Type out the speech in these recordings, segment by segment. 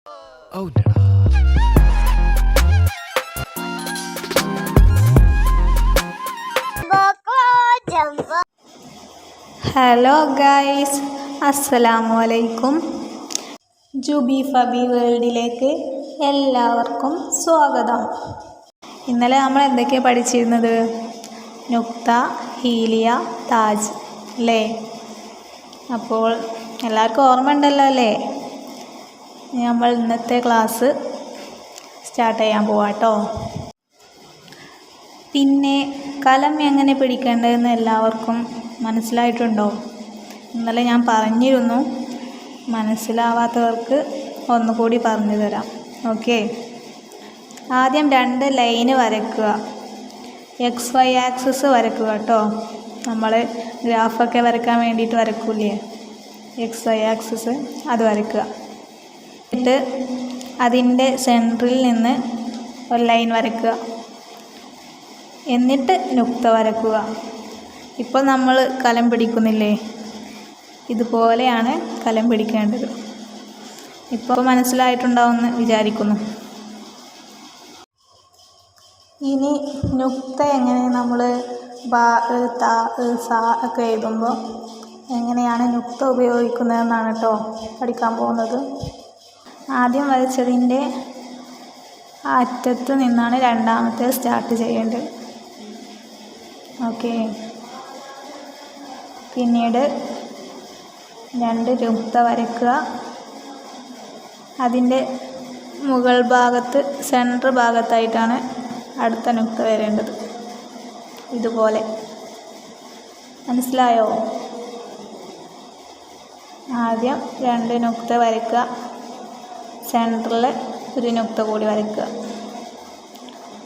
Hello guys, അസ്സലാമു അലൈക്കും. ജുബി ഫബി വേൾഡിലേക്ക് എല്ലാവർക്കും സ്വാഗതം. ഇന്നലെ നമ്മൾ എന്തൊക്കെയാണ് പഠിച്ചിരുന്നത്? നുക്ത, ഹീലിയ, താജ് അല്ലേ? അപ്പോൾ എല്ലാവർക്കും ഓർമ്മ ഉണ്ടല്ലോ അല്ലേ? നമ്മൾ ഇന്നത്തെ ക്ലാസ് സ്റ്റാർട്ട് ചെയ്യാൻ പോവാട്ടോ. പിന്നെ കലം എങ്ങനെ പിടിക്കേണ്ടതെന്ന് എല്ലാവർക്കും മനസ്സിലായിട്ടുണ്ടോ? ഇന്നലെ ഞാൻ പറഞ്ഞിരുന്നു. മനസ്സിലാവാത്തവർക്ക് ഒന്നുകൂടി പറഞ്ഞു തരാം. ഓക്കെ, ആദ്യം 2 ലൈന് വരയ്ക്കുക. XY ആക്സിസ് വരയ്ക്കുക കേട്ടോ. നമ്മൾ ഗ്രാഫൊക്കെ വരയ്ക്കാൻ വേണ്ടിയിട്ട് വരയ്ക്കൂലേ, XY ആക്സിസ്, അത് വരയ്ക്കുക. എന്നിട്ട് അതിൻ്റെ സെൻറ്ററിൽ നിന്ന് ഒരു ലൈൻ വരയ്ക്കുക. എന്നിട്ട് നുക്ത വരയ്ക്കുക. ഇപ്പോൾ നമ്മൾ കലം പിടിക്കുന്നില്ലേ, ഇതുപോലെയാണ് കലം പിടിക്കേണ്ടത്. ഇപ്പോൾ മനസ്സിലായിട്ടുണ്ടാവുമെന്ന് വിചാരിക്കുന്നു. ഇനി നുക്ത എങ്ങനെ നമ്മൾ ബ, ത, സ ഒക്കെ എഴുതുമ്പോൾ എങ്ങനെയാണ് നുക്ത ഉപയോഗിക്കുന്നതെന്നാണ് കേട്ടോ പഠിക്കാൻ പോകുന്നത്. ആദ്യം വരച്ചതിൻ്റെ അറ്റത്ത് നിന്നാണ് രണ്ടാമത്തെ സ്റ്റാർട്ട് ചെയ്യേണ്ടത്. ഓക്കെ, പിന്നീട് 2 നുക്ത വരയ്ക്കുക. അതിൻ്റെ മുകൾ ഭാഗത്ത് സെൻറ്റർ ഭാഗത്തായിട്ടാണ് അടുത്ത നുക്ത വരേണ്ടത്. ഇതുപോലെ മനസ്സിലായോ? ആദ്യം 2 നുക്ത വരയ്ക്കുക, സെൻറ്ററിൽ ഒരു നുക്ത കൂടി വരയ്ക്കുക.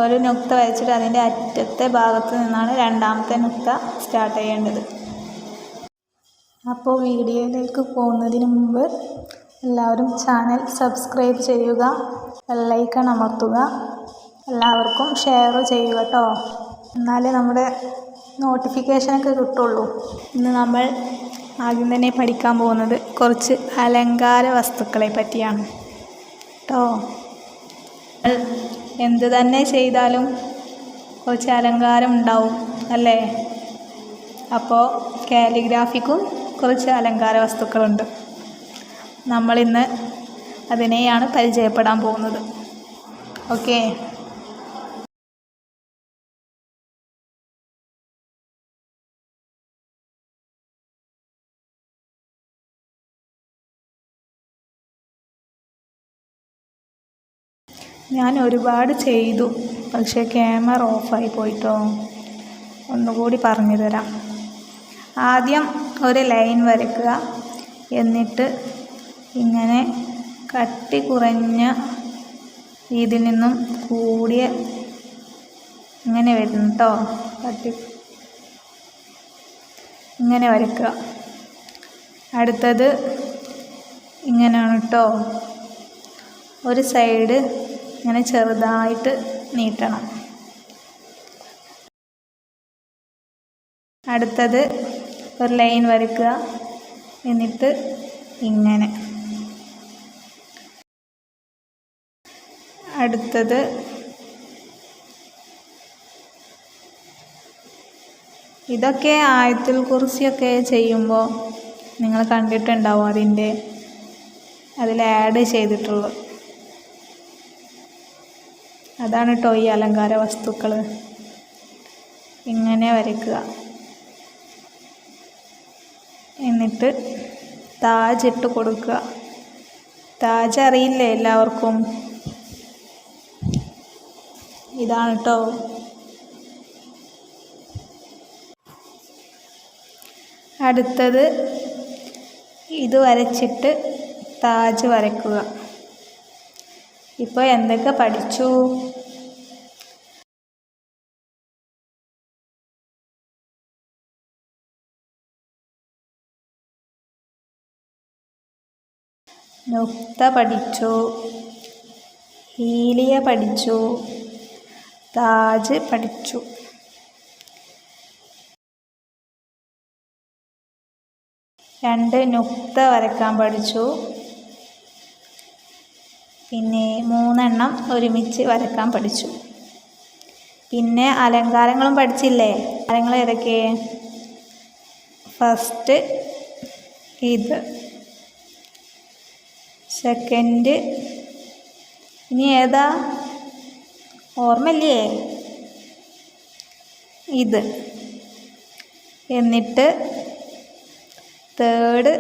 ഒരു നുക്ത വരച്ചിട്ട് അതിൻ്റെ അറ്റത്തെ ഭാഗത്ത് നിന്നാണ് രണ്ടാമത്തെ നുക്ത സ്റ്റാർട്ട് ചെയ്യേണ്ടത്. അപ്പോൾ വീഡിയോയിലേക്ക് പോകുന്നതിന് മുമ്പ് എല്ലാവരും ചാനൽ സബ്സ്ക്രൈബ് ചെയ്യുക, ബെല്ലൈക്കൺ അമർത്തുക, എല്ലാവർക്കും ഷെയർ ചെയ്യുക കേട്ടോ. എന്നാലേ നമ്മുടെ നോട്ടിഫിക്കേഷനൊക്കെ കിട്ടുള്ളൂ. ഇന്ന് നമ്മൾ ആദ്യം തന്നെ പഠിക്കാൻ പോകുന്നത് കുറച്ച് അലങ്കാര വസ്തുക്കളെ പറ്റിയാണ് കേട്ടോ. എന്ത് തന്നെ ചെയ്താലും കുറച്ച് അലങ്കാരം ഉണ്ടാവും അല്ലേ? അപ്പോൾ കാലിഗ്രാഫിക്കും കുറച്ച് അലങ്കാര വസ്തുക്കളുണ്ട്. നമ്മളിന്ന് അതിനെയാണ് പരിചയപ്പെടാൻ പോകുന്നത്. ഓക്കെ, ഞാൻ ഒരുപാട് ചെയ്തു, പക്ഷേ ക്യാമറ ഓഫായി പോയിട്ടോ. ഒന്നുകൂടി പറഞ്ഞു തരാം. ആദ്യം ഒരു ലൈൻ വരയ്ക്കുക. എന്നിട്ട് ഇങ്ങനെ കട്ടി കുറഞ്ഞ ഇതിൽ നിന്നും കൂടിയ ഇങ്ങനെ വരുന്നു കേട്ടോ. കട്ടി ഇങ്ങനെ വരയ്ക്കുക. അടുത്തത് ഇങ്ങനെയാണ് കേട്ടോ. ഒരു സൈഡ് ഇങ്ങനെ ചെറുതായിട്ട് നീട്ടണം. അടുത്തത് ഒരു ലൈൻ വരയ്ക്കുക. എന്നിട്ട് ഇങ്ങനെ. അടുത്തത് ഇതൊക്കെ ആയത്തുൽ കുർസിയൊക്കെ ചെയ്യുമ്പോൾ നിങ്ങൾ കണ്ടിട്ടുണ്ടാവും. അതിൽ ആഡ് ചെയ്തിട്ടുള്ളത് അതാണ് കേട്ടോ ഈ അലങ്കാര വസ്തുക്കൾ. ഇങ്ങനെ വരയ്ക്കുക. എന്നിട്ട് താജ് ഇട്ട് കൊടുക്കുക. താജ് അറിയില്ലേ എല്ലാവർക്കും? ഇതാണ് കേട്ടോ. അടുത്തത് ഇത് വരച്ചിട്ട് താജ് വരയ്ക്കുക. ഇപ്പോൾ എന്തൊക്കെ പഠിച്ചു? നുക്ത പഠിച്ചു, ഹീലിയ പഠിച്ചു, താജ് പഠിച്ചു. രണ്ട് നുക്ത വരയ്ക്കാൻ പഠിച്ചു. പിന്നെ 3 ഒരുമിച്ച് വരക്കാൻ പഠിച്ചു. പിന്നെ അലങ്കാരങ്ങളും പഠിച്ചില്ലേ? അലങ്കാരങ്ങൾ ഏതൊക്കെ? ഫസ്റ്റ് ഇത്, സെക്കൻഡ് ഇനി ഏതാ ഓർമ്മയില്ലേ? ഇത്, എന്നിട്ട് തേർഡ്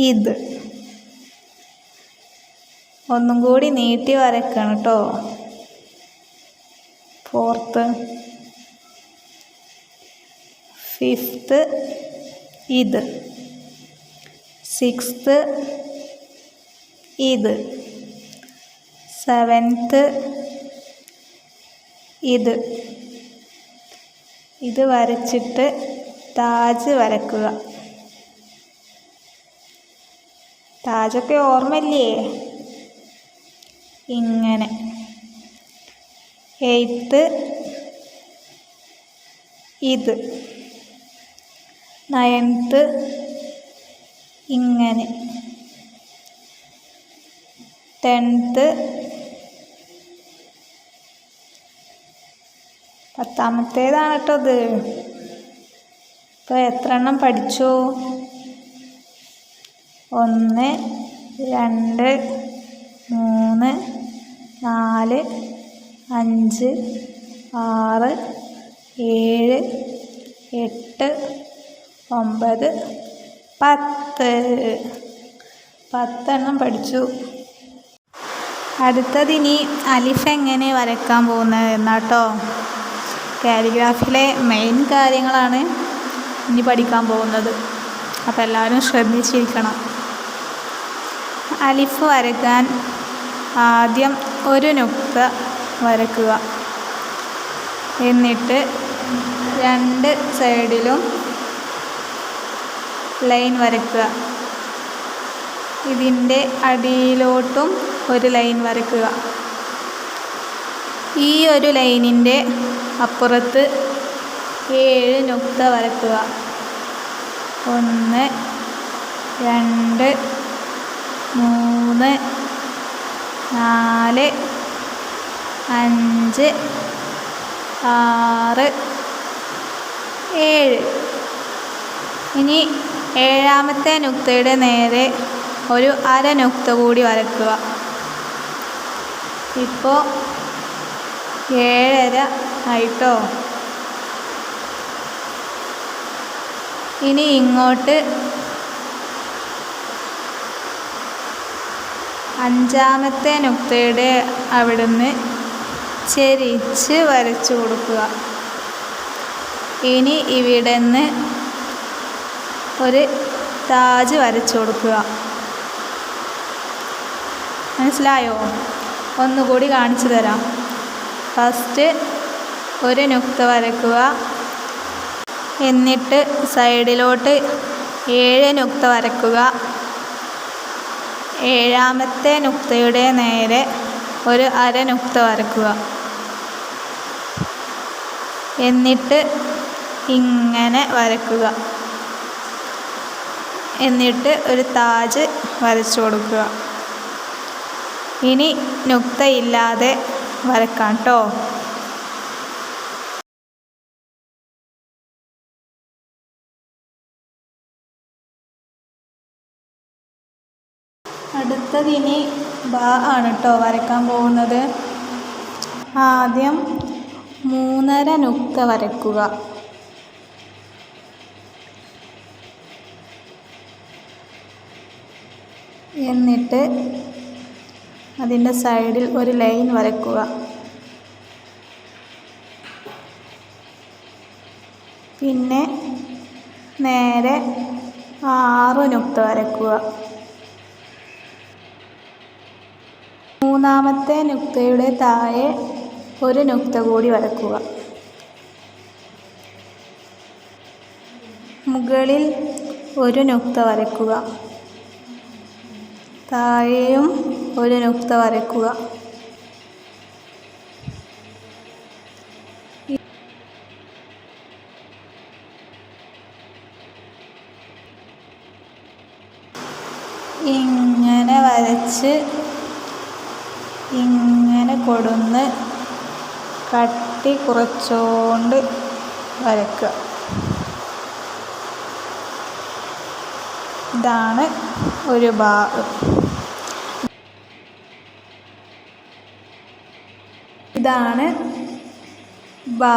ഇത്. ഒന്നും കൂടി നീട്ടി വരക്കണം കേട്ടോ. ഫോർത്ത്, ഫിഫ്ത്ത് ഇത്, സിക്സ്ത്ത് ഇത്, സെവൻത്ത് ഇത്. ഇത് വരച്ചിട്ട് താജ് വരക്കുക. താജൊക്കെ ഓർമ്മയില്ലേ? ഇങ്ങനെ. എയ്ത്ത് ഇത്, നയൻത്ത് ഇങ്ങനെ, 10th 10ാമത്തേതാണ് കേട്ടോ ഇത്. ഇപ്പോൾ എത്ര എണ്ണം പഠിച്ചു? 1 2 3 4 5 6 7 8 9 10. 10 പഠിച്ചു. അടുത്തതിനി അലിഫ് എങ്ങനെ വരക്കാൻ പോകുന്നത് എന്നാട്ടോ. കാലിഗ്രാഫിയിലെ മെയിൻ കാര്യങ്ങളാണ് ഇനി പഠിക്കാൻ പോകുന്നത്. അപ്പോൾ എല്ലാവരും ശ്രദ്ധിച്ചിരിക്കണം. അലിഫ് വരക്കാൻ ആദ്യം ഒരു നുക്ത വരക്കുക. എന്നിട്ട് 2 സൈഡിലും ലൈൻ വരക്കുക. ഇതിൻ്റെ അടിയിലോട്ടും ഒരു ലൈൻ വരക്കുക. ഈ ഒരു ലൈനിൻ്റെ അപ്പുറത്ത് 7 നുക്ത വരക്കുക. 1 2 3 4 5 6 7. ഇനി 7ാമത്തെ നുക്തയുടെ നേരെ ഒരു അര നുക്ത കൂടി വരക്കുക. ഇപ്പോൾ 7.5 ആയിട്ടോ. ഇനി ഇങ്ങോട്ട് 5ാമത്തെ നുക്തയുടെ അവിടുന്ന് ചെരിച്ച് വരച്ചു കൊടുക്കുക. ഇനി ഇവിടെ നിന്ന് ഒരു താജ് വരച്ചു കൊടുക്കുക. മനസ്സിലായോ? ഒന്നുകൂടി കാണിച്ചു തരാം. ഫസ്റ്റ് ഒരു നുക്ത വരക്കുക. എന്നിട്ട് സൈഡിലോട്ട് 7 നുക്ത വരക്കുക. 7ാമത്തെ നുക്തയുടെ നേരെ ഒരു അര നുക്ത വരക്കുക. എന്നിട്ട് ഇങ്ങനെ വരക്കുക. എന്നിട്ട് ഒരു താജ് വരച്ചു കൊടുക്കുക. ഇനി നുക്തയില്ലാതെ വരക്കാം കേട്ടോ. അടുത്തതിനി ബാ ആണ് കേട്ടോ വരക്കാൻ പോകുന്നത്. ആദ്യം 3.5 നുക്ത വരക്കുക. എന്നിട്ട് അതിൻ്റെ സൈഡിൽ ഒരു ലൈൻ വരക്കുക. പിന്നെ നേരെ 6 നുക്ത വരക്കുക. 3ാമത്തെ നുക്തയുടെ താഴെ ഒരു നുക്ത കൂടി വരക്കുക. മുകളിൽ ഒരു നുക്ത വരക്കുക. താഴെയും ഒരു നുക്ത വരക്കുക. ഇങ്ങനെ വരച്ച് ഇങ്ങനെ കൊടുന്ന് കട്ടി കുറച്ചുകൊണ്ട് വരയ്ക്കുക. ഇതാണ് ഒരു ബാ. ഇതാണ് ബാ.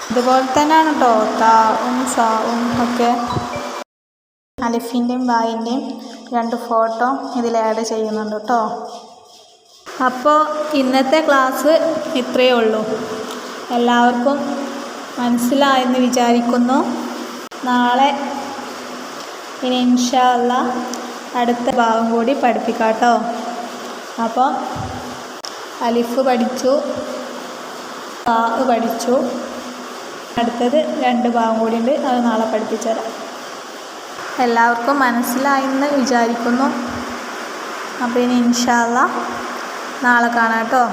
ഇതുപോലെ തന്നെയാണ് കേട്ടോ താവും സാവും ഒക്കെ. അലിഫിൻ്റെയും ബായിൻ്റെയും 2 ഫോട്ടോ ഇതിൽ ആഡ് ചെയ്യുന്നുണ്ട് കേട്ടോ. അപ്പോൾ ഇന്നത്തെ ക്ലാസ് ഇത്രയേ ഉള്ളൂ. എല്ലാവർക്കും മനസ്സിലായെന്ന് വിചാരിക്കുന്നു. നാളെ ഇനി ഇൻഷാ അല്ലാഹ് അടുത്ത ഭാഗം കൂടി പഠിപ്പിക്കാം കേട്ടോ. അപ്പോൾ അലിഫ് പഠിച്ചു, ബാ പഠിച്ചു. അടുത്തത് 2 ഭാഗം കൂടി ഉണ്ട്, അത് നാളെ പഠിപ്പിച്ചു തരാം. എല്ലാവർക്കും മനസ്സിലായെന്ന് വിചാരിക്കുന്നു. അപ്പോൾ ഇനി ഇൻഷാ അല്ലാഹ് നാളെ കാണാം കേട്ടോ.